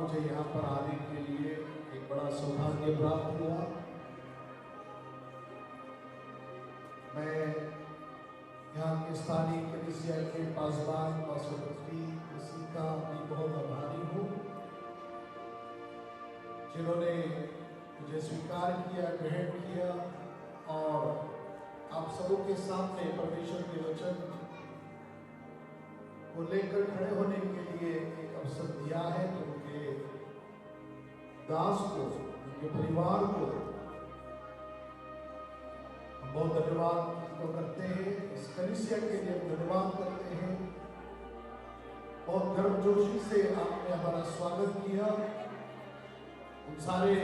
मुझे यहाँ पर आने के लिए एक बड़ा सौभाग्य प्राप्त हुआ। मैं यहाँ के स्थानीय कलीसिया के पासवान पासवानी किसी का भी बहुत आभारी हूँ, जिन्होंने मुझे स्वीकार किया, ग्रहण किया और आप सबों के सामने परमेश्वर के वचन को लेकर खड़े होने के लिए एक अवसर दिया है। तो उनके दास को, उनके परिवार को हम बहुत धन्यवाद करते हैं। इस कलीसिया के लिए धन्यवाद करते हैं। बहुत गर्मजोशी से आपने हमारा स्वागत किया। उन सारे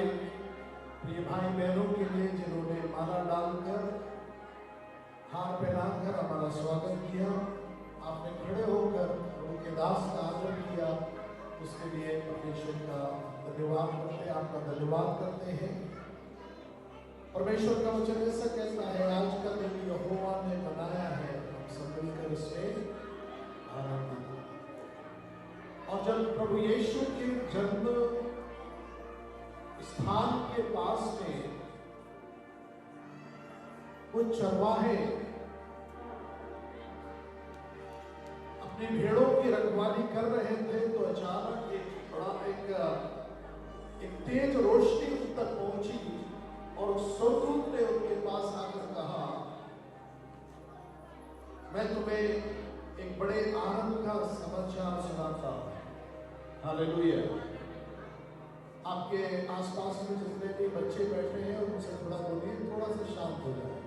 प्रिय भाई बहनों के लिए जिन्होंने माला डालकर, हार पहनाकर हमारा स्वागत किया, आपने खड़े होकर उनके दास का आदर किया, उसके लिए परमेश्वर का धन्यवाद करते हैं, आपका धन्यवाद करते हैं। परमेश्वर का वचन ऐसा कहता है, आज का दिन यहोवा ने बनाया है, हम सब मिलकर इसमें आनंदित। और जब प्रभु यीशु के जन्म स्थान के पास में कुछ चरवाहे अपनी भेड़ों की रखवाली कर रहे थे, तो अचानक एक बड़ा एक तेज रोशनी उन तक पहुंची और स्वर्गदूत ने उनके पास आकर कहा, मैं तुम्हें एक बड़े आनंद का समाचार सुनाता हूं। हालेलुया। आपके आसपास में जितने भी बच्चे बैठे हैं उनसे थोड़ा बोलिए, थोड़ा सा शांत हो जाए।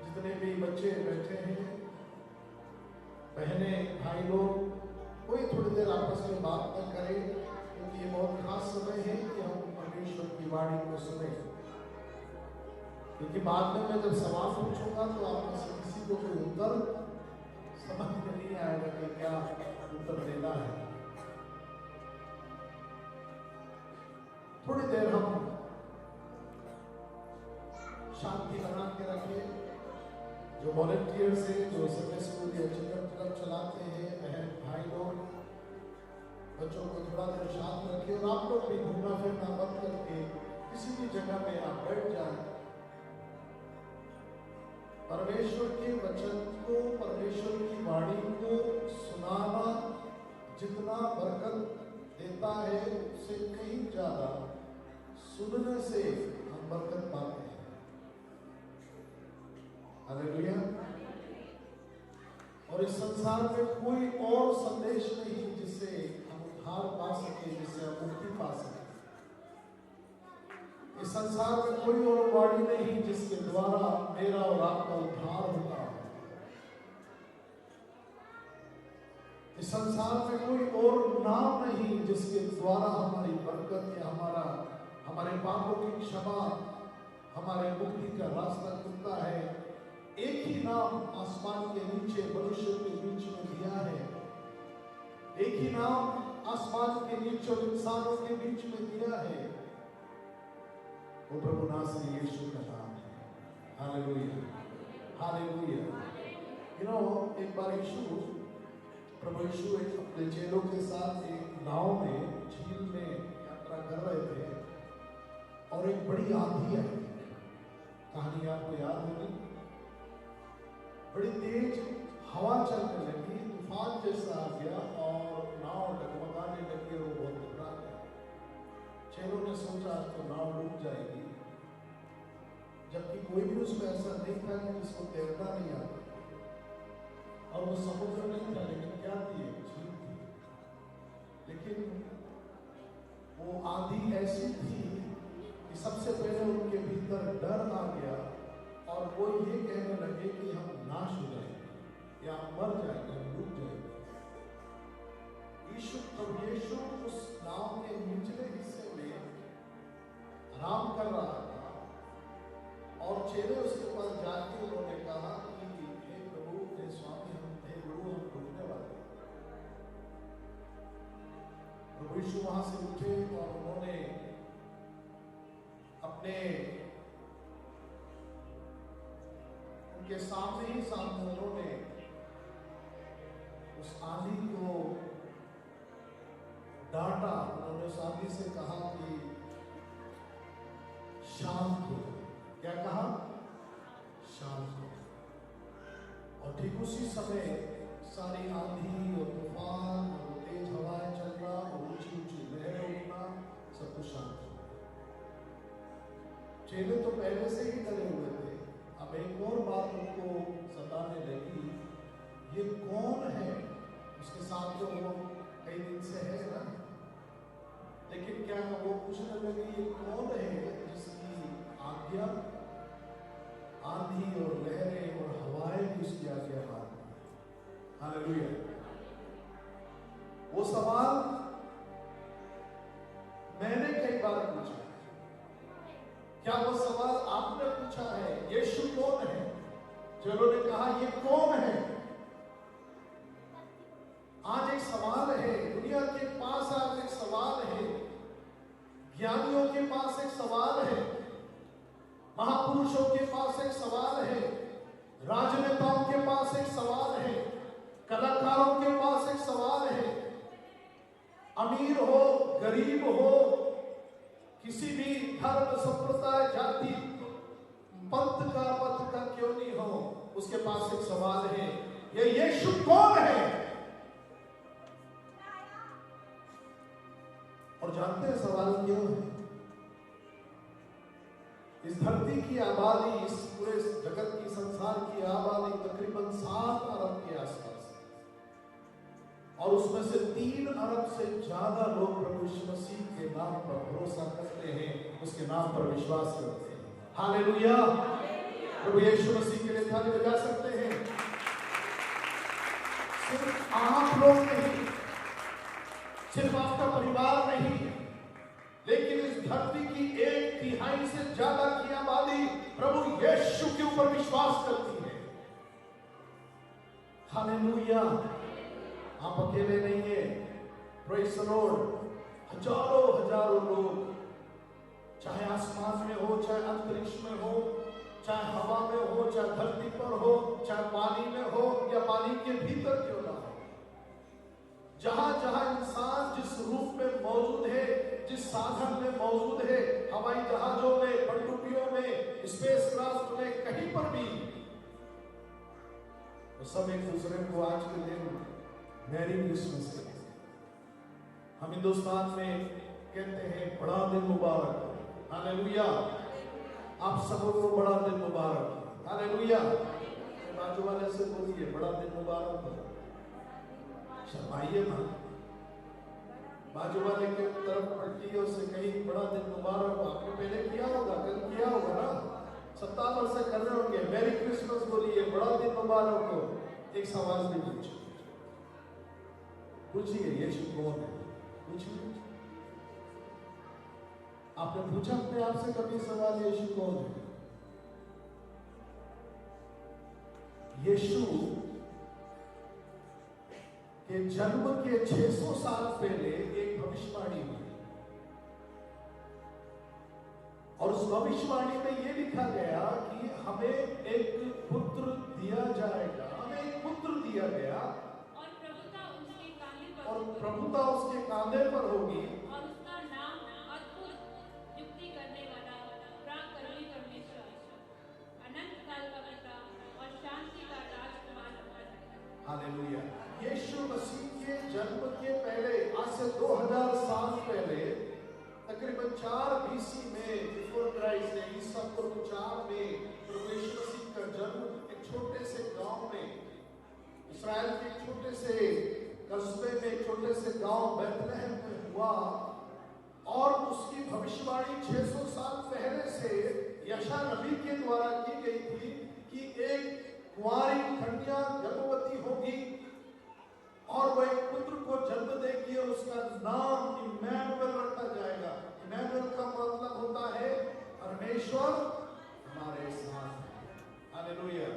जितने भी बच्चे बैठे हैं, बहने भाई लोग, कोई थोड़ी देर आपस में बात न करें, क्योंकि ये बहुत खास समय है कि हम परमेश्वर की वाणी को सुने। क्योंकि बाद में मैं जब सवाल पूछूंगा तो आप में से किसी को कोई उत्तर समझ में नहीं आएगा कि क्या उत्तर देना है। थोड़ी देर हम शांति बना के रखें। जो वॉलंटियर्स हैं, जो संडे स्कूल या चिल्ड्रन क्लब चलाते हैं, बहन भाई लोग, बच्चों को थोड़ा देर शांत रखें और आप लोग भी घूमना फिरना बंद करके किसी भी जगह में आप बैठ जाएं। परमेश्वर के वचन को, परमेश्वर की वाणी को सुनाना जितना बरकत देता है, उससे कहीं ज्यादा सुनने से हम बरकत पाते हैं। हालेलुया। और इस संसार में कोई और संदेश नहीं जिससे हम उद्धार पा सके, जिससे हम मुक्ति पा सके। इस संसार में कोई और वाणी नहीं जिसके द्वारा मेरा और आपका उद्धार होता है। इस संसार में कोई और नाम नहीं जिसके द्वारा हमारी बरकत या हमारे पापों की क्षमा, हमारे मुक्ति का रास्ता खुलता है। एक ही नाम आसमान के नीचे मनुष्य के बीच में दिया है। एक ही नाम आसमान के नीचे और इंसानों के बीच में दिया है, वो प्रभु नासरी यीशु का नाम है। Hallelujah, hallelujah. एक बार प्रभु यीशु अपने चेलों के साथ एक नाव में झील में यात्रा कर रहे थे और एक बड़ी आंधी आई। कहानी आपको याद होगी। बड़ी तेज हवा चलने लगी, तूफान जैसा आ गया और नाव डगमगाने लगी और वो बहुत घबरा गया। चेलों ने सोचा आज तो नाव डूब जाएगी, जबकि कोई भी उसमें ऐसा नहीं था कि जिसको तैरना नहीं आता। और वो समुद्र नहीं था, लेकिन क्या थी, झील थी। लेकिन वो आंधी ऐसी थी कि सबसे पहले उनके भीतर डर आ गया और वो ये कहने लगे कि हम नाश हो जाएंगे या हम मर जाएंगे, हम डूब जाएंगे। प्रभु यीशु उस नाव के निचले हिस्से में आराम कर रहा था और चेले उसके पास जाके उन्होंने कहा कि हे प्रभु, हे स्वामी, हे गुरु, हम डूबने वाले। प्रभु यीशु वहां से उठे और उन्होंने अपने उनके सामने ही सामने उन्होंने उस आंधी को डांटा, उन्होंने साथी से कहा कि शांत हो। क्या कहा? शांत हो। और ठीक उसी समय सारी आंधी और तूफान और तेज हवाएं चलना और ऊंची ऊंची लहरें उठना सब कुछ शांत हो गया। चेले तो पहले से ही डरे हुए थे, अब एक और बात उनको सताने लगी, ये कौन है? उसके साथ तो वो कई दिन से है ना, लेकिन क्या वो पूछने लगे ये कौन है जिसकी आज्ञा आंधी और लहरें और हवाएं भी उसकी आज्ञा मानती हैं। हालेलुया। वो सवाल मैंने कई बार पूछा। क्या वो सवाल आपने पूछा है? यीशु कौन है? जिन्होंने कहा ये कौन है? आज एक सवाल है, दुनिया के पास आज एक सवाल है, ज्ञानियों के पास एक सवाल है, महापुरुषों के पास एक सवाल है, राजनेताओं के पास एक सवाल है, कलाकारों के पास एक सवाल है। अमीर हो, गरीब हो, किसी भी धर्म, संप्रदाय, जाति, पंथ का क्यों नहीं हो, उसके पास एक सवाल है, ये यीशु कौन है? और जानते हैं सवाल क्यों है? इस धरती की आबादी, इस पूरे जगत की, संसार की आबादी तकरीबन 7 अरब के आसपास, और उसमें से 3 अरब से ज्यादा लोग प्रभु यीशु मसीह के नाम पर भरोसा करते हैं, उसके नाम पर विश्वास करते हैं। हालेलुया। प्रभु यीशु मसीह के लिए ताली बजा सकते हैं। सिर्फ आप लोग नहीं, सिर्फ आपका परिवार नहीं, लेकिन इस धरती की 1/3 से ज्यादा की आबादी प्रभु यीशु के ऊपर विश्वास करती है। हालेलुया। आप अकेले नहीं है। Praise the Lord. हजारों लोग, चाहे आसमान में हो, चाहे अंतरिक्ष में हो, चाहे हवा में हो, चाहे धरती पर हो, चाहे पानी में हो या पानी के भीतर क्यों ना हो, जहां जहां इंसान जिस रूप में मौजूद है, जिस साधन में मौजूद है, हवाई जहाजों में, पनडुब्बियों में, स्पेसक्राफ्ट में, कहीं पर भी, वो सब एक दूसरे को आज के दिन मैरी क्रिसमस कहते हैं। हम हिंदुस्तान में कहते हैं बड़ा दिन मुबारक। हालेलुया। आप सबको बड़ा दिन मुबारक। हालेलुया। बाजू वाले से बोलिए बड़ा दिन मुबारक। शर्माइए ना, बाजू वाले के तरफ पलटियों से कहीं बड़ा दिन मुबारक। आपने पहले किया होगा, कल किया होगा ना, 70 से कर रहे होंगे। मैरी क्रिसमस बोलिए, बड़ा दिन मुबारक हो। एक सवाल भी पूछिए, यीशु कौन है? पूछिए। आपने पूछा अपने आप से कभी सवाल, यीशु कौन है? यीशु के जन्म के 600 साल पहले एक भविष्यवाणी हुई, और उस भविष्यवाणी में यह लिखा गया कि हमें एक पुत्र दिया जाएगा, हमें एक पुत्र दिया गया, और प्रभुता उसके कांधे पर होगी, और उसका नाम अद्भुत, युक्ति करने वाला, पराक्रमी परमेश्वर, अनंत काल का पिता और शांति का राजकुमार होगा। हालेलुया। यीशु मसीह के जन्म के पहले, आज से 2000 साल पहले, तकरीबन 4 BC में, बिफोर क्राइस्ट, ईसा पूर्व 4 में प्रभु यीशु मसीह का जन्म एक छोटे से गांव में, इस्राएल के एक छोटे से कस्बे में, एक छोटे से गांव बैतलहम में हुआ। और उसकी भविष्यवाणी 600 साल पहले से यशा नबी के द्वारा की गई थी कि एक कुंवारी कन्या गर्भवती होगी और वह एक पुत्र को जन्म देगी और उसका नाम इम्मानुएल रखा जाएगा। इम्मानुएल का मतलब होता है परमेश्वर हमारे साथ। हालेलुया।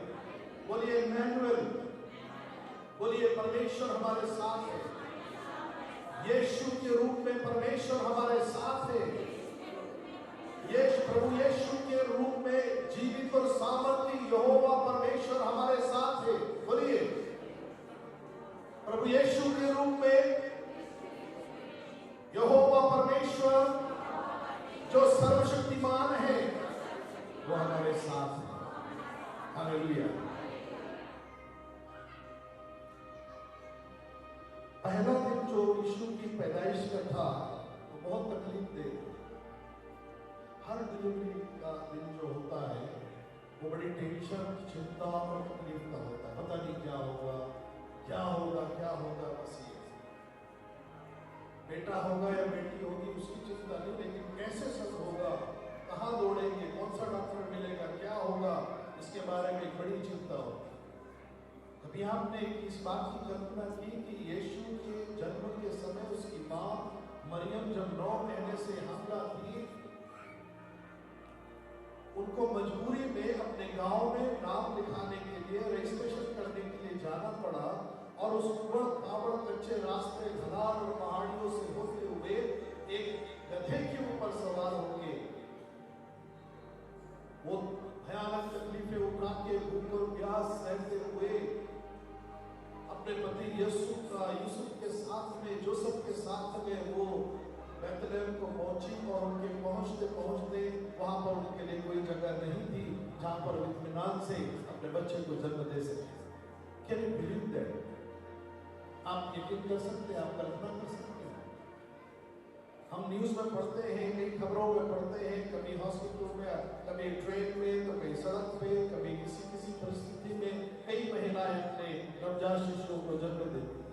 बोलिए इम्मानुएल, बोलिए परमेश्वर हमारे साथ है। यीशु के रूप में परमेश्वर हमारे साथ है। प्रभु यीशु के रूप में जीवित और सामर्थी यहोवा परमेश्वर हमारे साथ है। बोलिए प्रभु यीशु के रूप में यीशु की पैदाइश का था वो बहुत तकलीफ दे। हर डिलीवरी का दिन जो होता है वो बड़ी टेंशन, चिंता और तकलीफ का होता है। पता नहीं क्या होगा क्या होगा क्या होगा। बस ये बेटा होगा या बेटी होगी उसकी चिंता नहीं, लेकिन कैसे सब होगा, कहाँ दौड़ेंगे, कौन सा डॉक्टर मिलेगा, क्या होगा, इसके बारे में बड़ी चिंता होगी। कभी आपने इस बात की कल्पना की कि यीशु के जन्म के समय उसकी माँ मरियम जब 9 महीने से हमला थी, उनको मजबूरी में अपने गांव में नाम लिखाने के लिए, रजिस्ट्रेशन करने के लिए जाना पड़ा और उस ऊबड़-खाबड़ कच्चे रास्ते, ढलान और पहाड़ियों से होते हुए एक गधे के ऊपर सवार होके वो भयानक तकलीफें उठा के भूख और प्यास सहते हुए अपने पति यूसुफ के साथ में, जोसेफ के साथ में वो बैतलहम को पहुंची और उनके पहुंचते पहुंचते वहां पर उनके लिए कोई जगह नहीं थी जहां पर इत्मीनान से अपने बच्चे को जन्म दे सके। Can you believe that? आप यकीन कर सकते हैं, आप कल्पना कर सकते हैं? हम न्यूज में पढ़ते हैं, कई खबरों में पढ़ते हैं, कभी हॉस्पिटल में, कभी ट्रेन में, तो कभी सड़क पे, कभी किसी परिस्थिति में कई महिलाएं अपने नवजात शिशुओं को जन्म देती हैं।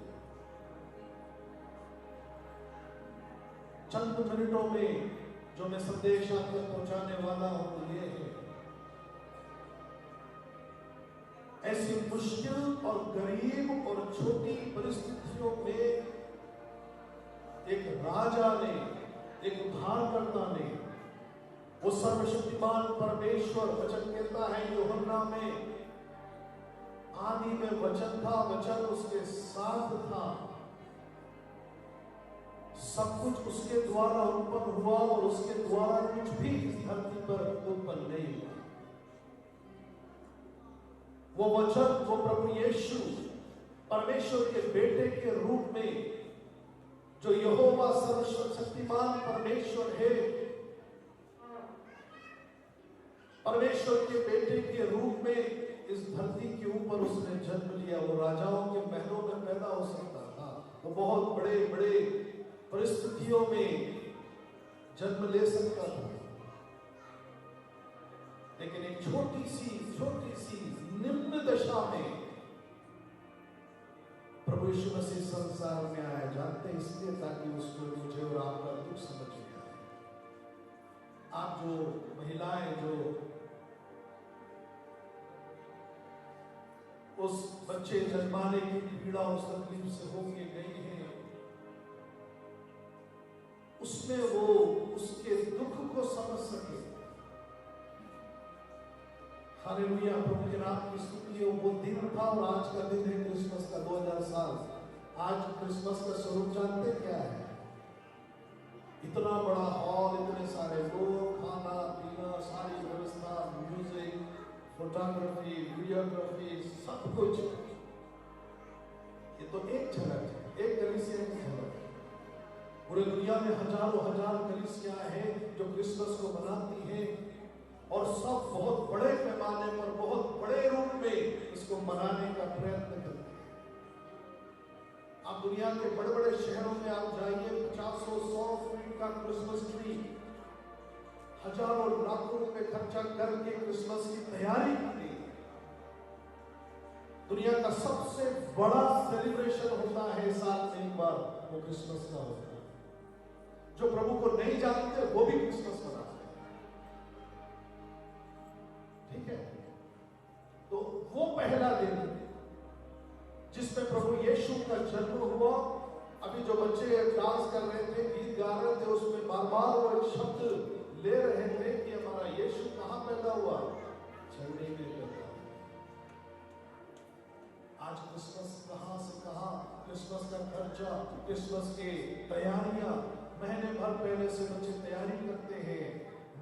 चंद मिनटों में जो मैं संदेश आप तक पहुंचाने वाला हूं ये है, ऐसी मुश्किल और गरीब और छोटी परिस्थितियों में एक राजा ने, एक उद्धारकर्ता ने, वो सर्वशक्तिमान परमेश्वर, वचन कहता है यूहन्ना में, आदि में वचन था, वचन उसके साथ था, सब कुछ उसके द्वारा उत्पन्न हुआ और उसके द्वारा कुछ भी इस धरती पर उत्पन्न नहीं हुआ। वो वचन, वो प्रभु यीशु परमेश्वर के बेटे के रूप में, जो यहोवा सर्वशक्तिमान परमेश्वर है, परमेश्वर के बेटे के रूप में इस धरती के ऊपर उसने जन्म लिया। वो राजाओं के महलों में पैदा हो सकता था, वो बहुत बड़े बड़े परिस्थितियों में जन्म ले सकता था, लेकिन एक छोटी सी निम्न दशा में प्रभु यीशु मसीह संसार में आया। जानते हैं इसलिए ताकि उसको मुझे और आपका दुख समझ में आए। आप जो महिलाएं जो उस बच्चे जन्माने की पीड़ा, उस तकलीफ से होके गई हैं, उसमें वो उसके दुख को समझ सके। हालेलुया, प्रभु के नाम की स्तुति हो। वो दिन था और आज का दिन है क्रिसमस का, 2000 साल। आज क्रिसमस का स्वरूप जानते क्या है? इतना बड़ा हॉल, इतने सारे लोग, खाना पीना, सारी व्यवस्था, म्यूजिक, फोटोग्राफी, वीडियोग्राफी, सब कुछ। ये तो एक झलक है, एक कलीसिया की झलक है। पूरे दुनिया में हजारों हजार कलीसियां हैं जो क्रिसमस को मनाती हैं और सब बहुत बड़े पैमाने पर, बहुत बड़े रूप में इसको मनाने का प्रयत्न करते हैं। आप दुनिया के बड़े बड़े शहरों में आप जाइए, 50-100 फीट का क्रिसमस ट्री, हजारों लाखों रुपए खर्चा करके क्रिसमस की तैयारी की। दुनिया का सबसे बड़ा सेलिब्रेशन होता है साल में एक बार, वो क्रिसमस का होता है। जो प्रभु को नहीं जानते वो भी क्रिसमस मनाते हैं, ठीक है? तो वो पहला दिन जिसमें प्रभु यीशु का जन्म हुआ। अभी जो बच्चे डांस कर रहे थे, गीत गा रहे थे, उसमें बार बार वो एक शब्द ले रहे थे कि हमारा यीशु कहां पैदा हुआ? छलनी में पैदा हुआ। आज क्रिसमस कहां से कहां, क्रिसमस का खर्चा, क्रिसमस की तैयारियां, महीने भर पहले से बच्चे तैयारी करते हैं,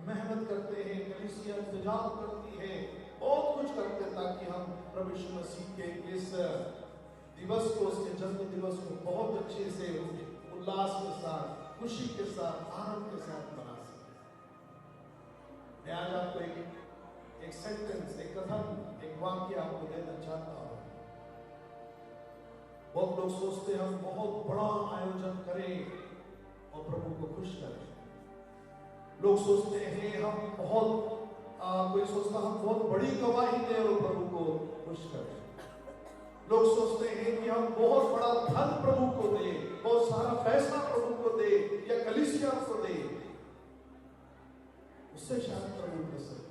मेहनत करते हैं, कलीसिया इंतजाम करती है, बहुत कुछ करते हैं ताकि हम प्रभु यीशु मसीह के इस दिवस को, उसके जन्म दिवस को बहुत अच्छे से, उल्लास के साथ, खुशी के साथ, आनंद के साथ मना सकें। मैं आज आपको एक सेंटेंस, एक कथन, एक वाक्य आपको देना चाहता हूं। बहुत लोग सोचते हैं हम बहुत बड़ा आयोजन को खुश करें। लोग सोचते हैं हम बहुत कोई सोचता हम बहुत बड़ी गवाही दें और प्रभु को खुश करें। लोग सोचते हैं कि हम बहुत बड़ा धन प्रभु को दें, बहुत सारा पैसा प्रभु को दें या कलीसिया को दें, उससे शायद प्रभु प्रसन्न।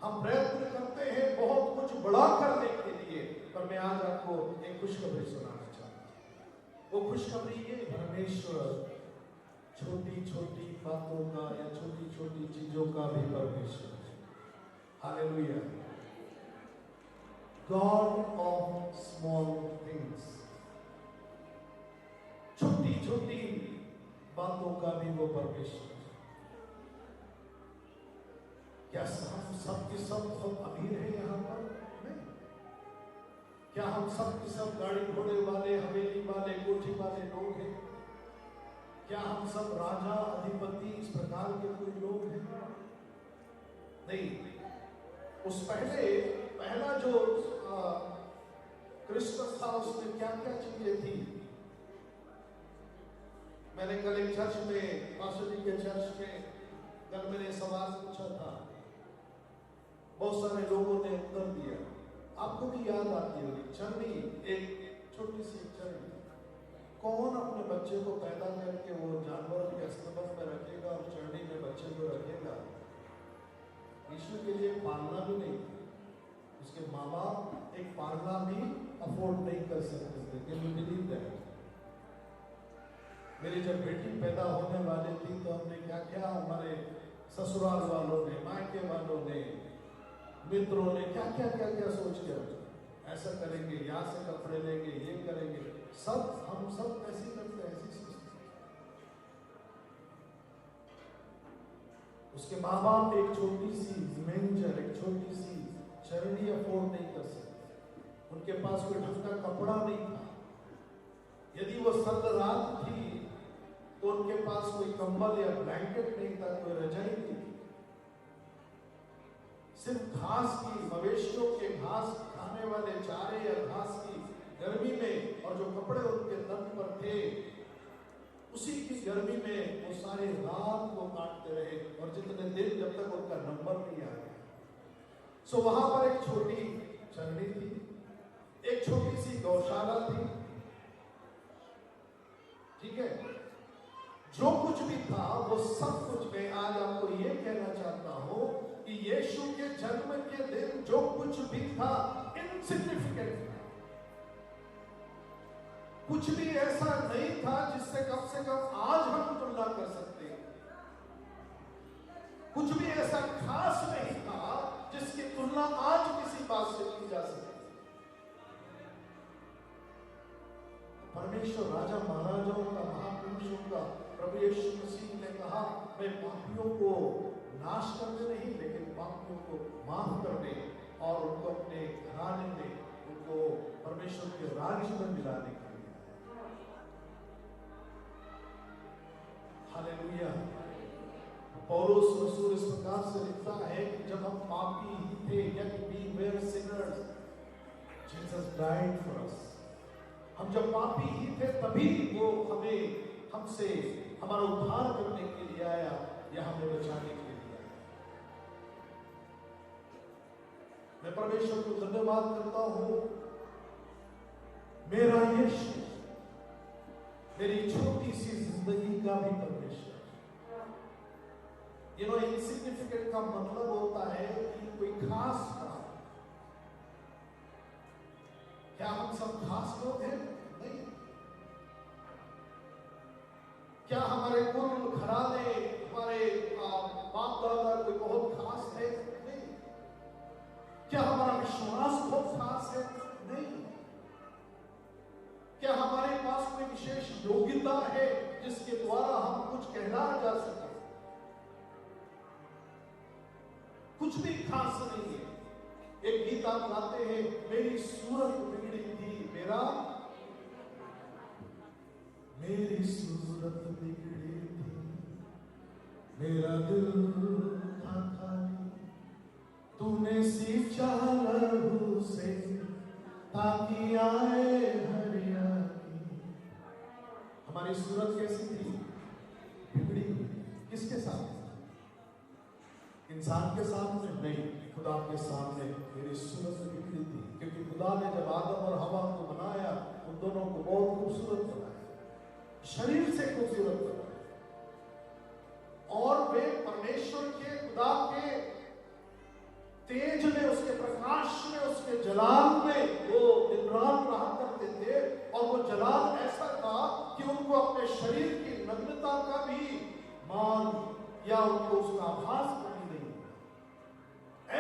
हम प्रयत्न करते हैं बहुत कुछ बड़ा करने के लिए, पर मैं आज आपको एक खुशखबरी सुनाना चाहता हूं। वो खुशखबरी ये, परमेश्वर छोटी छोटी बातों का या छोटी छोटी चीजों का भी परमेश्वर है। Hallelujah. God of small things, छोटी छोटी बातों का भी वो परमेश्वर है। क्या हम सब के सब बहुत अमीर हैं यहाँ पर? नहीं। क्या हम सब के सब गाड़ी घोड़े वाले, हवेली वाले, कोठी वाले लोग हैं? क्या हम सब राजा अधिपति इस प्रकार के कोई लोग हैं? नहीं। उस पहला जो क्रिसमस था उसमें क्या क्या चीजें थी? मैंने कल एक चर्च में, पास्टर जी के चर्च में कल मैंने सवाल पूछा था, बहुत सारे लोगों ने उत्तर दिया। आपको भी याद आती होगी चरनी, एक छोटी सी चरनी। कौन अपने बच्चे को पैदा करके वो जानवर के स्तंभ में रखेगा और चरनी में बच्चे को रखेगा? यीशु के लिए पालना भी नहीं, उसके माँ बाप एक पालना भी अफोर्ड नहीं कर सकते थे। Can you believe that? मेरी जब बेटी पैदा होने वाली थी तो हमने क्या किया, हमारे ससुराल वालों ने, मायके वालों ने, मित्रों ने क्या सोच के रखा, ऐसा करेंगे, यहाँ से कपड़े लेंगे, ये करेंगे, हम सब ऐसे करते हैं, ऐसी सोचते। उसके माँ बाप एक छोटी सी मेंजर, एक छोटी सी चरनी अफोर्ड नहीं कर सकते। उनके पास कोई ढंग का कपड़ा नहीं था। यदि वो सर्द रात थी तो उनके पास कोई कंबल या ब्लैंकेट नहीं था, कोई रजाई नहीं थी। सिर्फ घास की, मवेशियों के घास खाने वाले चारे या घास की गर्मी में, और जो कपड़े उनके तन पर थे उसी की गर्मी में वो सारे रात को काटते रहे, और जितने दिन जब तक उनका नंबर नहीं आ गया। सो वहां पर एक छोटी चरनी थी, एक छोटी सी गौशाला थी, ठीक है। जो कुछ भी था वो सब कुछ, मैं आज आपको ये कहना चाहता हूं कि यीशु के जन्म के दिन जो कुछ भी था इनसिग्निफिकेंट था। कुछ भी ऐसा नहीं था जिससे कम से कम आज हम तुलना कर सकते हैं। कुछ भी ऐसा खास नहीं था जिसकी तुलना आज किसी बात से की जा सकती। परमेश्वर राजा महाराजाओं का, महापुरुषों का, प्रभु यीशु मसीह ने कहा, मैं पापियों को नाश करने नहीं, लेकिन पापियों को माफ करने और उनको अपने घराने में, उनको परमेश्वर के राज्य में मिलाने के लिए। हालेलुया। पौलुस रसूल इस प्रकार से लिखता है कि जब हम पापी ही थे, yet we were sinners, Jesus died for us। हम जब पापी ही थे तभी वो हमसे हमारा उद्धार करने के लिए आया, या हमें बचाने के लिए आया। मैं परमेश्वर को धन्यवाद करता हूं, मेरा यीशु मेरी छोटी सी जिंदगी का भी परमेश्वर। इनसिग्निफिकेंट का मतलब होता है कि कोई खास बात। क्या हम सब खास लोग हैं? नहीं। क्या हमारे कुल घराने, हमारे बाप दादा कोई बहुत खास है? नहीं। क्या हमारा विश्वास बहुत खास है? नहीं। क्या हमारे पास कोई विशेष योग्यता है जिसके द्वारा हम कुछ कहलाया जा सके? कुछ भी खास नहीं है। एक गीत आप गाते हैं, मेरी सूरत बिगड़ी थी, मेरी सूरत बिगड़ी थी, मेरा दिल था खाली, तूने सींचा लहू से ताकि आए हरियाली। हमारी तुम्हारी सूरत कैसी थी? बिगड़ी हुई। किसके सामने? इंसान के सामने नहीं, खुदा के सामने मेरी सूरत बिगड़ी थी। क्योंकि खुदा ने जब आदम और हवा को बनाया, उन दोनों को बहुत खूबसूरत बनाया, शरीर से खूबसूरत बनाया, और वे परमेश्वर के, खुदा के तेज में, उसके प्रकाश में, उसके जलाल में वो दिन रात रहा करते थे। और वो जलाल ऐसा था कि उनको अपने शरीर की नग्नता का भी मान या उनको उसका आभास कभी नहीं हुआ।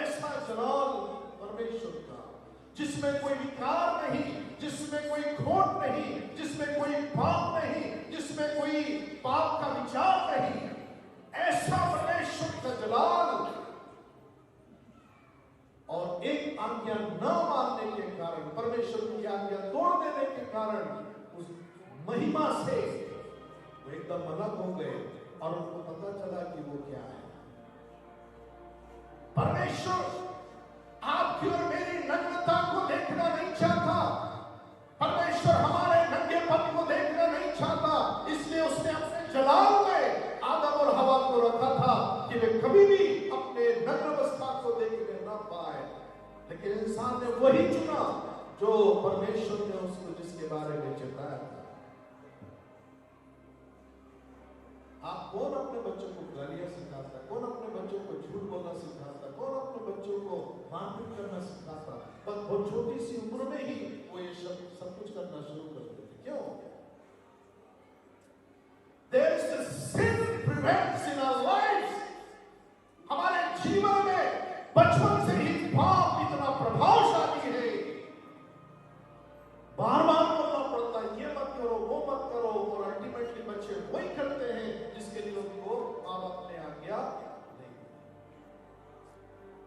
ऐसा जलाल परमेश्वर का, जिसमें कोई विकार नहीं, जिसमें कोई खोट नहीं, जिसमें कोई पाप नहीं, जिसमें कोई पाप का विचार नहीं, ऐसा परमेश्वर का जलाल। और एक आज्ञा न मानने के कारण, परमेश्वर की आज्ञा तोड़ देने के कारण, उस महिमा से वो एकदम अलग हो गए और उनको पता चला कि वो क्या है। परमेश्वर आपकी और मेरी नग्नता को देखना नहीं चाहता। परमेश्वर हमारे नंगेपन को देखना नहीं चाहता। इसलिए उसने अपने जलाल में आदम और हवा को रखा था कि वे कभी भी अपने नग्न अवस्था को देखने ना पाए। लेकिन इंसान ने वही चुना जो परमेश्वर ने उसको जिसके बारे में चेताया था। आप कौन अपने बच्चों को गालियां सिखाता? कौन अपने बच्चों को झूठ बोलना सिखाता? कौन अपने बच्चों को मारपीट करना सिखाता? बस बहुत छोटी सी उम्र में ही वो ये सब कुछ करना शुरू कर देते। क्यों? There is a sin prevails in our lives. हमारे जीवन में बचपन से ही पाप इतना प्रभावशाली है, बार बार बोलना पड़ता है ये मत करो, वो मत करो, और अल्टीमेटली बच्चे वही करते हैं जिसके लिए उनको मां बाप ने आज्ञा नहीं।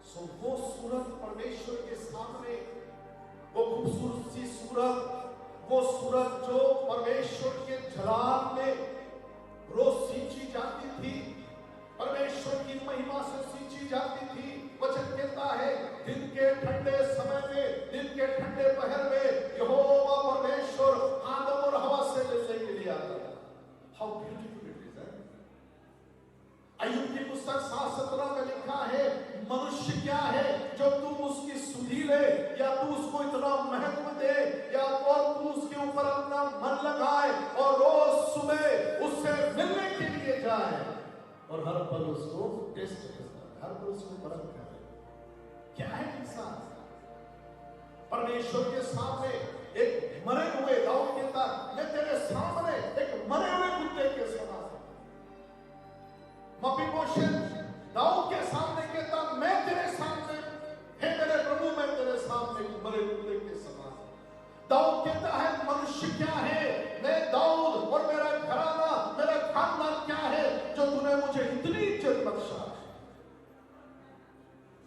सो वो सूरत परमेश्वर के सामने, वो खूबसूरत सी सूरत, वो सूरत जो परमेश्वर के जलाल में रोज सींची जाती थी, परमेश्वर की महिमा से सींची जाती थी। वचन कहता है दिन के ठंडे समय में, दिन के ठंडे पहर में यहोवा परमेश्वर आदम और हवा से मिलने के लिए आता है। How beautiful it is. Ayyub की पुस्तक 7:17 में लिखा है, मनुष्य क्या है जो तुम उसकी सुधि ले, या तू उसको इतना महत्व दे, या और तू उसके ऊपर अपना मन लगाए और रोज सुबह उससे मिलने के लिए जाए और हर पल उसको टेस्ट करता है, हर पल उसको परखता है। क्या है इंसान? परमेश्वर के सामने एक मरे हुए, दाऊद कहता मैं तेरे सामने एक मरे हुए कुत्ते के समान। मपीबोशेत दाऊद के सामने कहता मैं तेरे सामने, हे मेरे प्रभु मैं तेरे सामने एक मरे कुत्ते के समान। दाऊद कहता है मनुष्य क्या है, मैं दाऊद और मेरा घराना, मेरा खानदान क्या है जो तूने मुझे इतनी इज्जत बख्शा।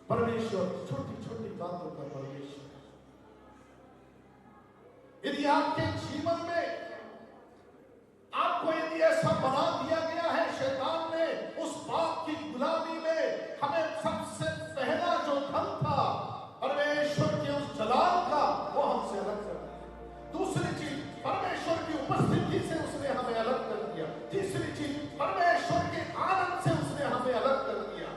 परमेश्वर छोटी छोटी बातों का परमेश्वर। यदि आपके जीवन में आपको यदि ऐसा बना दिया गया है, शैतान ने उस पाप की गुलामी में हमें सबसे पहला जो धन था परमेश्वर के उस जलाल का, वो हमसे अलग कर दिया। दूसरी चीज, परमेश्वर की उपस्थिति से उसने हमें अलग कर दिया। तीसरी चीज, परमेश्वर के आनंद से उसने हमें अलग कर दिया।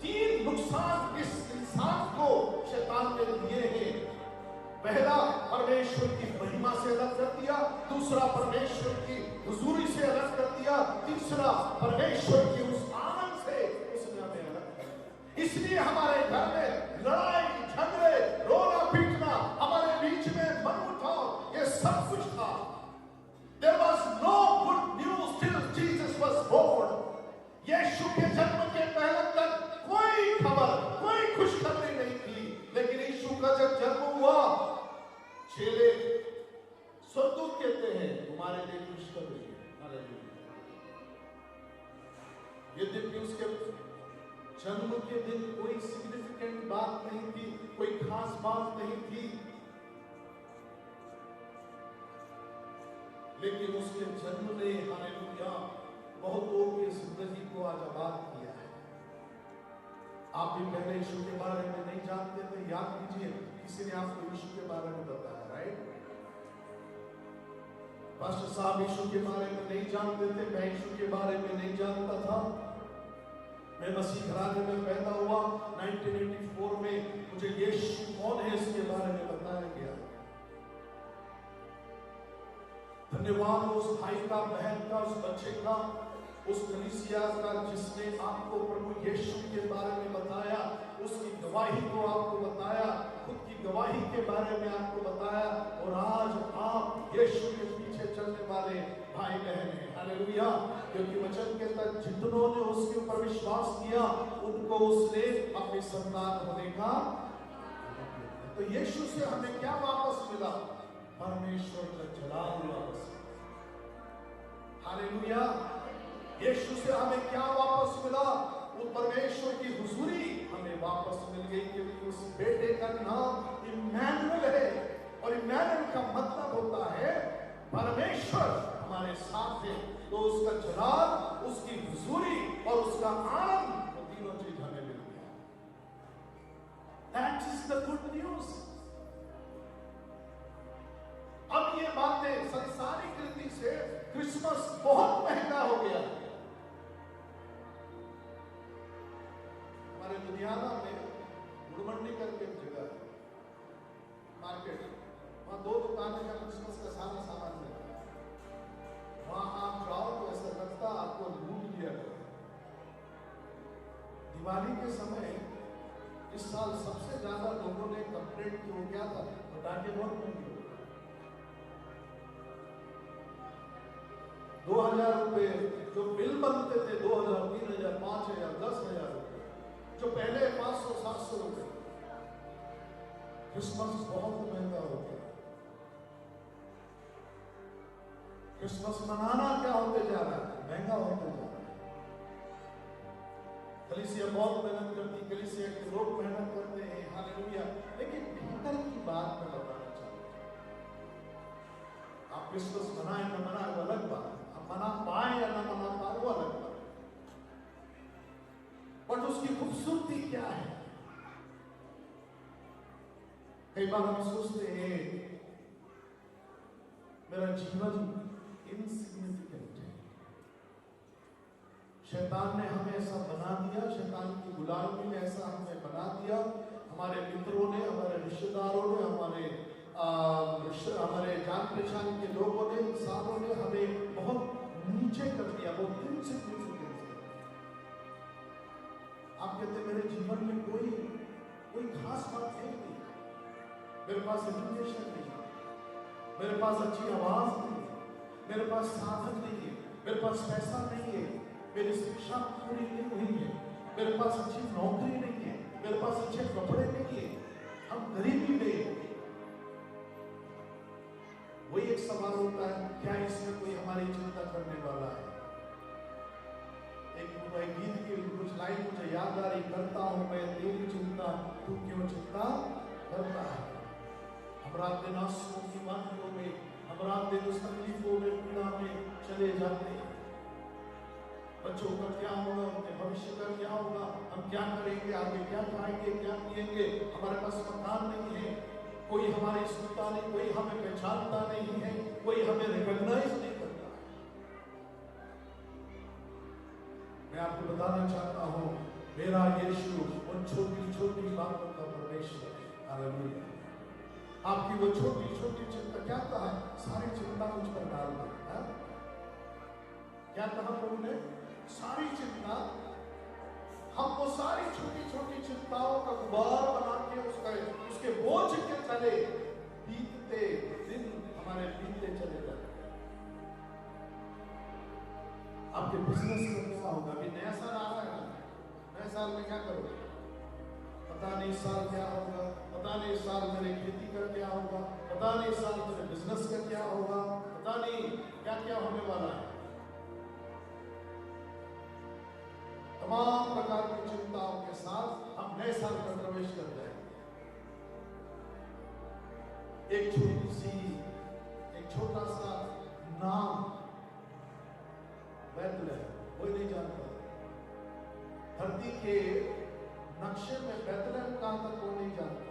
3 नुकसान इस इंसान को शैतान ने दिए हैं। पहला, परमेश्वर की महिमा से अलग कर दिया। दूसरा, परमेश्वर की हुजूरी से अलग कर दिया। तीसरा, परमेश्वर की उस आनंद से उसने हमें अलग कर दिया। इसलिए हमारे घर में लड़ाई झगड़े, रोना पीटना, हमारे बीच में मनमुटाव, ये सब कुछ था। There was no good news till Jesus was born. यीशु के जन्म के पहले तक कोई खबर, कोई खुशखबरी नहीं थी। लेकिन यीशु का जब जन्म हुआ, चेले स्वर्गदूत कहते हैं तुम्हारे लिए खुशखबरी है। हालेलुया। यद्यपि उसके जन्म के दिन कोई सिग्निफिकेंट बात नहीं थी, कोई खास बात नहीं थी, लेकिन उसके जन्म ने, हालेलुया, बहुतों की जिंदगी को आज आबाद किया है। आप भी पहले यीशु के बारे में नहीं जानते थे, याद कीजिए किसी ने आपको यीशु के बारे में बताया, राइट? पास्टर साहब यीशु के बारे में नहीं जानते थे, मैं यीशु के बारे में नहीं जानता था। मैं मसीह घराने में पैदा हुआ 1984 में। मुझे यीशु कौन है इसके बारे में बताया गया। धन्यवाद उस भाई का, बहन का, उस बच्चे का, उस कलीसिया का जिसने आपको प्रभु यीशु के बारे में बताया, उसकी गवाही को आपको बताया, खुद की गवाही के बारे में आपको बताया, और आज आप यीशु के पीछे चलने वाले भाई बहन हैं। हालेलुया। क्योंकि वचन के तक जितनों ने उसके ऊपर विश्वास किया उनको उसने अपनी संतान होने का। तो यीशु से हमें क्या वापस मिला? परमेश्वर का जलाल वापस। हालेलुया। यीशु से हमें क्या वापस मिला? वो परमेश्वर की हुजूरी हमें वापस मिल गई, क्योंकि उस बेटे का नाम इम्मानुएल है, और इम्मानुएल का मतलब होता है परमेश्वर हमारे साथ है। तो उसका जलाल, उसकी हुजूरी और उसका आनंद, वो तीनों चीज हमें मिल गया। That is the good news। अब ये बातें संसारिक रीति से क्रिसमस बहुत महंगा हो गया। हमारे लुधियाना में गुड़मंडी करके एक जगह है, मार्केट, वहां 2 दुकानें का क्रिसमस का सारा सामान मिलता है। वहां आप जाओ तो ऐसा लगता आपको लूट लिया गया। दिवाली के समय इस साल सबसे ज्यादा लोगों ने कंप्लेंट की, हो गया था पटाखे बहुत महंगे हो गए। 2000 रुपए जो बिल बनते थे, 2000, 3000, 5000, 10,000 रुपए, जो पहले 500-700 रुपए। क्रिसमस बहुत महंगा हो गया। क्रिसमस मनाना क्या होते जा रहा है? महंगा होते जा रहा है। कलीसिया बहुत मेहनत करती, कलीसिया के लोग मेहनत करते हैं। हालेलुया। लेकिन भीतर की बात मैं बताना चाहता हूं। आप क्रिसमस मनाए न मनाए वो अलग बात है, आप मना पाए या न मना पाए वो अलग बात है, बट उसकी खूबसूरती क्या है? कई बार हम सोचते हैं मेरा जीवन इनसिग्निफिकेंट है, शैतान ने हमें ऐसा बना दिया, शैतान की गुलामी ने ऐसा हमें बना दिया, हमारे मित्रों ने, हमारे रिश्तेदारों ने, हमारे जान पहचान के लोगों ने, इंसानों ने हमें बहुत नीचे कर दिया, बहुत इनसिग्निफिकेंट कर दिया। आप कहते मेरे जीवन में कोई खास बात है नहीं, मेरे पास एजुकेशन नहीं है, मेरे पास अच्छी आवाज नहीं है, मेरे पास साधन नहीं है, मेरे पास पैसा नहीं है, मेरी शिक्षा पूरी नहीं हुई है, मेरे पास अच्छी नौकरी नहीं है, मेरे पास अच्छे कपड़े नहीं है, हम गरीबी में। वही एक सवाल होता है, क्या इसमें कोई हमारी चिंता करने वाला है? एक गीत की कुछ लाइन मुझे याद आ रही, करता हूं मैं तेरी चिंता, तू क्यों चिंता करता है। हम रात दिन आंसुओं की वादियों में, हम रात दिन उस तकलीफों में, पीड़ा में चले जाते हैं। बच्चों का क्या होगा, उनके भविष्य का क्या होगा, हम क्या करेंगे, आगे क्या खाएंगे, क्या पिएंगे, हमारे पास मकान नहीं है, कोई हमारी सुनता नहीं, कोई हमें पहचानता नहीं है, कोई हमें रिकॉग्नाइज नहीं करता। मैं आपको बताना चाहता हूं, मेरा यीशु उन छोटी छोटी बातों का परमेश्वर है। हालेलुया। आपकी वो छोटी छोटी चिंता, क्या कहा? सारी चिंता मुझ पर डाल दो। क्या कहा प्रभु ने? सारी चिंता। हम वो सारी छोटी छोटी चिंताओं का गुबार बना के उसके बोझ के तले बीतते दिन हमारे बीतते चले जाते। आपके बिजनेस में क्या होगा? अभी नया साल आ रहा है ना, नए साल में क्या करोगे? पता नहीं इस साल क्या होगा, पता नहीं इस साल मेरे खेती का क्या होगा, पता नहीं इस साल मेरे बिजनेस का क्या होगा, पता नहीं क्या क्या होने वाला है। तमाम प्रकार की चिंताओं के साथ हम नए साल में प्रवेश कर जाएंगे। एक छोटा सा नाम बैतलहम, कोई नहीं जानता। धरती के नक्शे में बैतलहम कहां तक कोई नहीं जानता।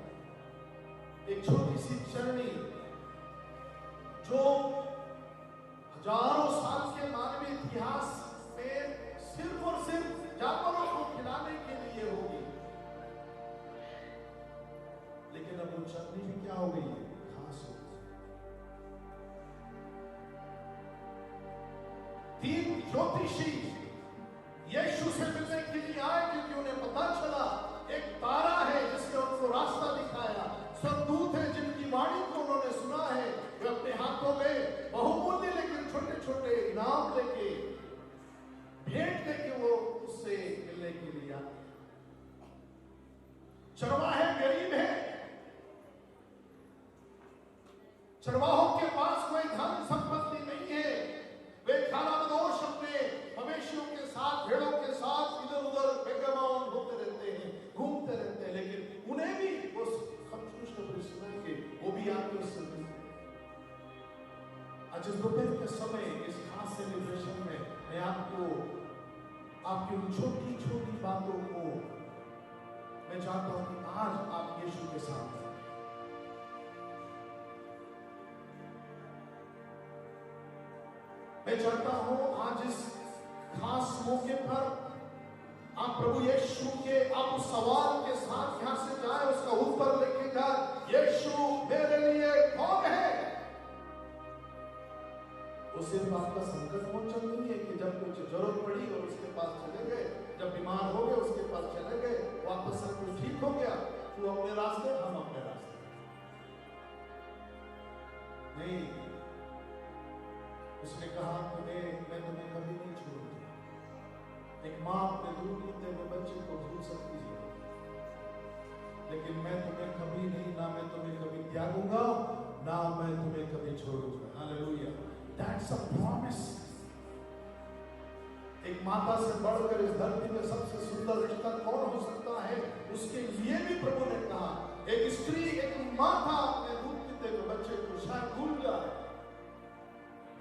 एक छोटी सी चरनी जो तीन ज्योतिषी यीशु से मिलने के लिए आए, क्योंकि उन्हें पता चला एक तारा है जिसने उनको रास्ता दिखाया, स्वर्गदूत है जिनकी वाणी को उन्होंने सुना है, वे अपने हाथों में बहुमूल्य लेकिन छोटे छोटे इनाम लेके, भेंट लेके वो उससे मिलने के लिए आते। चरवाहे गरीब है, चरवाहों के पास कोई धन संपत्ति नहीं है, वे खानाबदोश अपने मवेशियों के साथ, भेड़ों के साथ इधर उधर बेगमान होते रहते हैं, घूमते रहते हैं, लेकिन उन्हें भी वो खुशखबरी सुनाएंगे, वो भी आके उससे मिलते हैं। आज इस दोपहर के समय इस खास सेलिब्रेशन में मैं आपको आपकी उन छोटी छोटी बातों को मैं चाहता हूं कि आज आप यीशु के साथ हैं। मैं चाहता हूं आज इस खास मौके पर आप प्रभु यीशु के अब सवाल के साथ यहां से जाए, उसका उत्तर लेके जाए, यीशु मेरे लिए कौन है? वो सिर्फ आपका संकट मोचन नहीं है कि जब कुछ जरूरत पड़ी और उसके पास चले गए, जब बीमार हो गए उसके पास चले गए, वापस सब कुछ ठीक हो गया, तू अपने रास्ते हम अपने रास्ते। नहीं, उसने कहा मैं तुम्हें कभी नहीं छोड़ूंगा। एक माँ अपने दूध पीते हुए बच्चे को भूल सकती है, लेकिन मैं तुम्हें कभी नहीं, ना मैं तुम्हें कभी त्यागूंगा, ना मैं तुम्हें कभी छोड़ूंगा। Hallelujah, that's a promise. एक माता से बढ़कर इस धरती में सबसे सुंदर रिश्ता कौन हो सकता है, उसके लिए भी प्रभु ने कहा, एक स्त्री, एक माता अपने दूध पीते हुए बच्चे को शायद भूल जाए,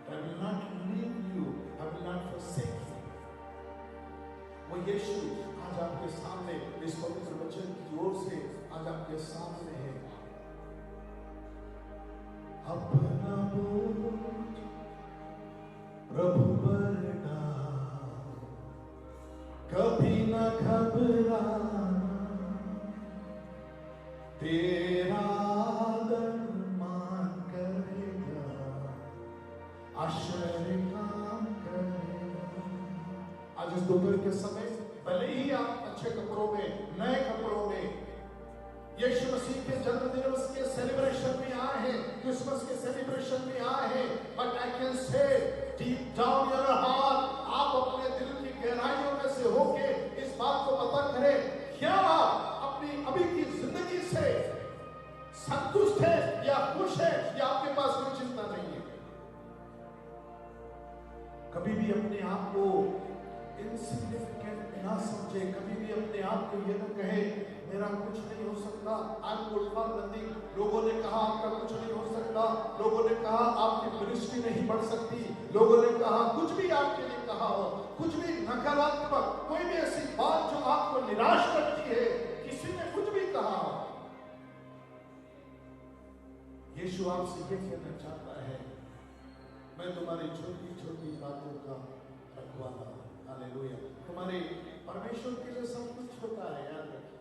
I will not leave you, I will not forsake you। वो यीशु आज आपके सामने इस पवित्र वचन की ओर से आज आपके सामने है। अपना बोझ प्रभु पर डाल, कभी न घबराना, तेरा आश्चर्य काम करेगा। आज इस दोपहर के समय भले ही आप अच्छे कपड़ों में, नए कपड़ों में यीशु मसीह के जन्मदिन के सेलिब्रेशन में आए हैं, क्रिसमस के सेलिब्रेशन में आए हैं, but I can say deep down your heart, आप अपने दिल की गहराइयों में से होके इस बात को पता करें, क्या आप अपनी अभी की जिंदगी से संतुष्ट है या खुश है, या आपके पास कोई चिंता नहीं है? कभी भी अपने आप को इनसिग्निफिकेंट ना समझे, कभी भी अपने आप को ये न कहे मेरा कुछ नहीं हो सकता, आई गुड फॉर नथिंग। लोगों ने कहा आपका कुछ नहीं हो सकता, लोगों ने कहा आपकी मिनिस्ट्री नहीं बढ़ सकती, लोगों ने कहा कुछ भी आपके लिए कहा हो, कुछ भी नकारात्मक कोई भी ऐसी बात जो आपको निराश करती है, किसी ने कुछ भी कहा हो, यीशु आपसे ये कहना चाहता है, मैं तुम्हारी छोटी छोटी बातों का रखवाला हूं। हालेलुया। तुम्हारे परमेश्वर के लिए सब कुछ छोटा है, याद रखिए।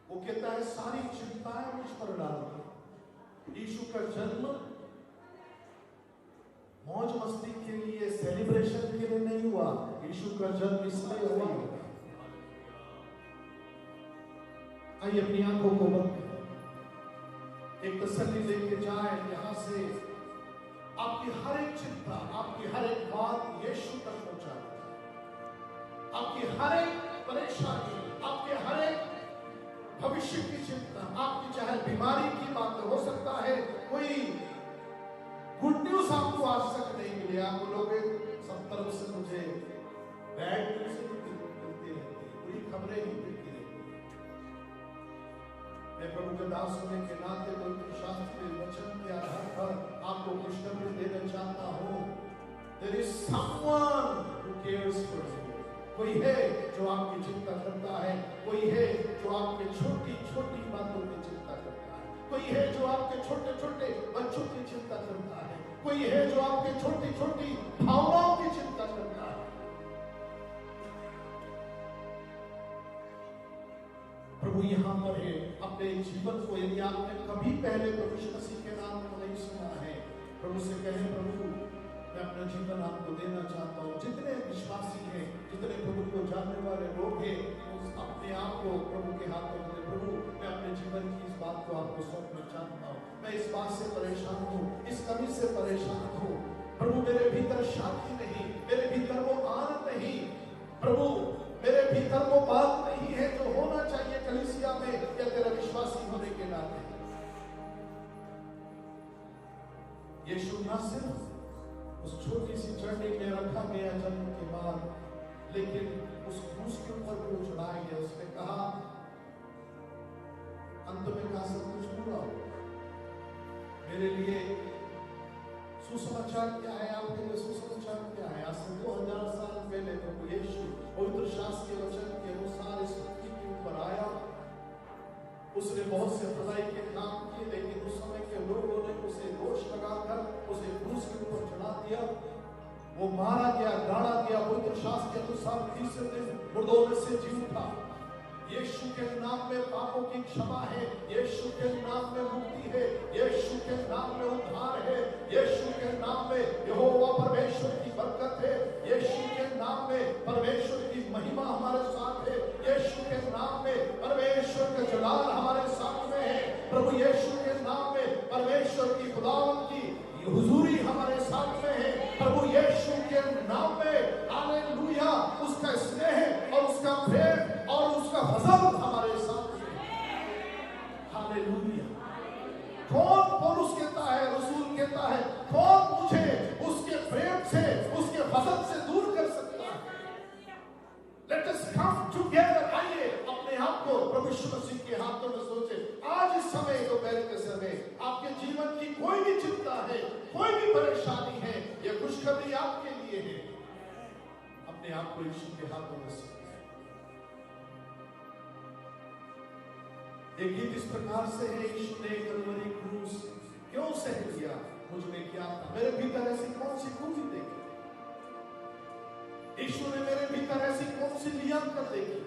वो कहता है सारी चिंताएं मुझ पर डाल दो। यीशु का जन्म मौज मस्ती के लिए, सेलिब्रेशन के लिए नहीं हुआ, यीशु का जन्म इसलिए हुआ। आइए अपनी आंखों को बंद करें, एक तसल्ली लेके जाए यहां से। आपकी हर एक चिंता, आपकी हर एक बात यीशु तक पहुंचा दें। आपकी हर एक परेशानी, आपके हर एक भविष्य की चिंता, आपकी चाहे बीमारी की बात हो सकता है, कोई गुड न्यूज आपको आज तक नहीं मिली, आप बोलोगे सब तरफ से मुझे बैड न्यूज मिलती रहती है, बुरी खबरें ही मिलती रहती है। मैं प्रभु के दास होने के नाते पवित्र शास्त्र के वचन के आधार पर आपको खुशखबरी देना चाहता हूं। There is someone who cares for you। कोई है जो आपकी चिंता करता है, कोई है जो आपके छोटी छोटी बातों की चिंता करता है, कोई है जो आपके छोटे छोटे बच्चों की चिंता करता है, कोई है जो आपके छोटी छोटी भावनाओं की चिंता करता है। प्रभु यहां पर है, अपने जीवन को यदि आपने कभी पहले प्रभु मसीह के नाम को नहीं सुना है, प्रभु से कहें प्रभु अपना जीवन आपको देना चाहता हूँ। जितने विश्वासी हैं, जितने प्रभु को जानने वाले लोग हैं, उस अपने आप को प्रभु के हाथों में, प्रभु मैं अपने जीवन की इस बात को आपको सौंपना चाहता हूँ। मैं इस बात से परेशान हूँ, इस कमी से परेशान हूँ। प्रभु मेरे भीतर शांति नहीं, मेरे भीतर वो आनंद नहीं, प्रभु मेरे भीतर वो बात नहीं है जो होना चाहिए कलीसिया में या तेरा विश्वासी होने के नाते। यीशु न सिर्फ उस छोटी सी चढ़ने में रखा गया जन्म के बाद, लेकिन उस क्रूस के ऊपर भी चढ़ाया गया। उसने कहा, अंत में कहा सब कुछ पूरा हो। मेरे लिए सुसमाचार क्या है, आपके लिए सुसमाचार क्या है? आज से 2000 साल पहले प्रभु यीशु पवित्र शास्त्र के वचन के अनुसार इस पृथ्वी के ऊपर आया। उसने बहुत से भलाई के काम किए, लेकिन उस समय के लोगों ने उसे दोष लगाकर उसे क्रूस के ऊपर चढ़ा दिया। वो मारा गया, गाड़ा गया। पवित्र शास्त्र के अनुसार तीसरे दिन मुर्दों में से जी उठा। यीशु के नाम में पापों की क्षमा है, यीशु के नाम में मुक्ति है, यीशु के नाम में उद्धार है, यीशु के नाम में यहोवा परमेश्वर की बरकत है, यीशु के नाम में परमेश्वर की महिमा हमारे साथ है, यीशु के नाम में परमेश्वर का जलाल हमारे साथ में है। प्रभु यीशु के नाम में परमेश्वर की खुदावंद की हुजूरी हमारे साथ में है। प्रभु यीशु के नाम में हालेलुया, उसका स्नेह और उसका प्रेम और उसका फजल हमारे साथ में है। हालेलुया। कौन पौलुस कहता है, रसूल कहता है, कौन मुझे उसके प्रेम से, उसके फजल से दूर कर सकता है? Let us come together। आइए अपने आप को प्रभु यीशु मसीह के हाथों में सोचे। आज इस समय, दोपहर के समय, आपके जीवन की कोई भी चिंता है, कोई भी परेशानी है, यह खुशखबरी आपके लिए है। अपने आप को यीशु के हाथों में सोचे। एक गीत इस प्रकार से है, यीशु ने कलवरी क्रूस क्यों सह लिया, मुझ में क्या था? मेरे भीतर ऐसी कौन सी खूबी देखी? यीशु ने मेरे भीतर ऐसी कौन सी लियाकत देखी?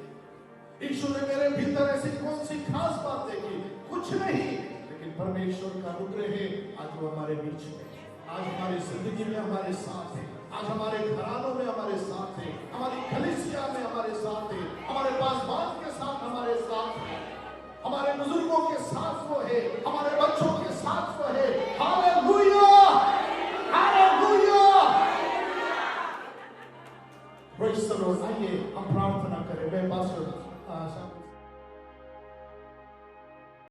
यीशु ने मेरे भीतर ऐसी कौन सी खास बात देखी? कुछ नहीं, लेकिन परमेश्वर का अनुग्रह है। आज वो हमारे बीच में, आज हमारी जिंदगी में हमारे साथ है, आज हमारे घरानों में हमारे साथ है, हमारी कलीसिया में हमारे साथ है, हमारे पासवान के साथ हमारे साथ है, हमारे बुजुर्गों के साथ वो है, हमारे बच्चों के साथ वो है। Hallelujah, hallelujah. Praise the Lord. आइए हम प्रार्थना करें। मैं पास्टर